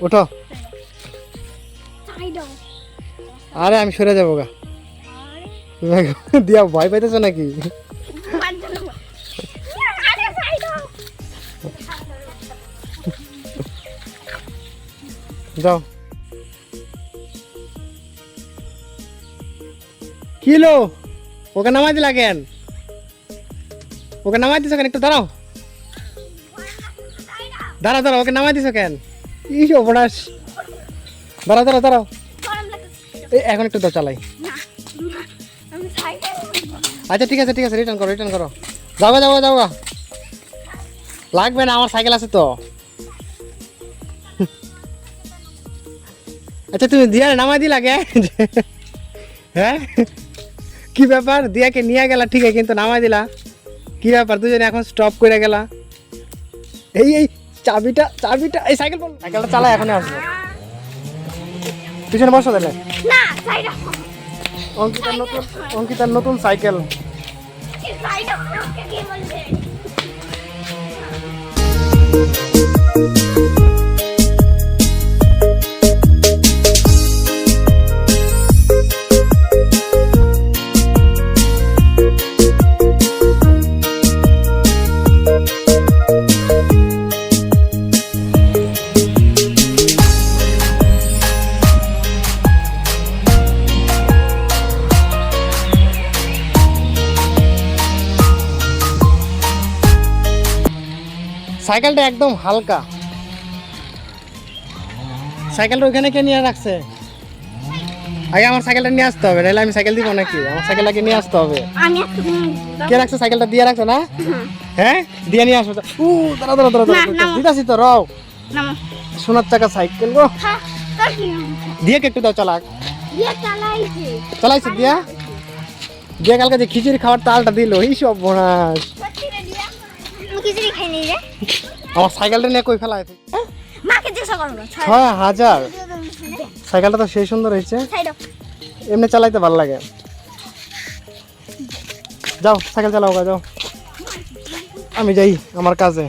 ওঠো। আরে আমি সরে যাবো গা। দিয়া ভয় পাইতেছো নাকি? যাও। কিলো ওকে নামাই দিলা কেন? ওকে নামাই দিছো কেন? একটু দাঁড়াও, দাঁড়াও দাঁড়াও, ওকে নামাই দিছো কেন? ই অবনাশ, দাঁড়াও দাঁড়াও দাঁড়াও, এখন একটু দাও চালাই। আচ্ছা ঠিক আছে ঠিক আছে, রিটার্ন করো রিটার্ন করো। যাও যাও যাও, লাগবে না, আমার সাইকেল আছে তো। আচ্ছা তুমি দিয়া নামাই দিলা কে? হ্যাঁ কি ব্যাপার, দিয়াকে নিয়ে গেলা ঠিক আছে, কিন্তু নামাই দিলা কি ব্যাপার? দুজনে এখন স্টপ করে গেলা। এই এই চাবিটা চাবিটা, এই সাইকেলটা চালাই, এখনই আসবো। পিছনে বসো তাহলে। অঙ্কিতার নতুন সাইকেল। সাইকেলটা একদম হালকা। সাইকেলটা ওইখানে কে নিয়ে রাখছে? আগে আমার সাইকেলটা নিয়ে আসতে হবে, নাহলে আমি সাইকেল দিব নাকি? আমার সাইকেলটাকে নিয়ে আসতে হবে। কে রাখছে সাইকেলটা? দিয়ে রাখছো না? হ্যাঁ দিয়ে নিয়ে আসো। দাঁড়া দাঁড়া দাঁড়া, দিতাছি তো, রাও। সোনার চাকা সাইকেল গো। দিয়ে কে একটু দাও, চালাক। চালাইছে দিয়া। দিয়া কালকে যে খিচুড়ি খাওয়ার তালটা দিল, এই সব বোনাস। আমার সাইকেলটা নিয়ে কই ফেলা? ৬,০০০। সাইকেলটা তো সেই সুন্দর হয়েছে, এমনি চালাইতে ভালো লাগে। যাও সাইকেল চালাও, যাও। আমি যাই আমার কাজে।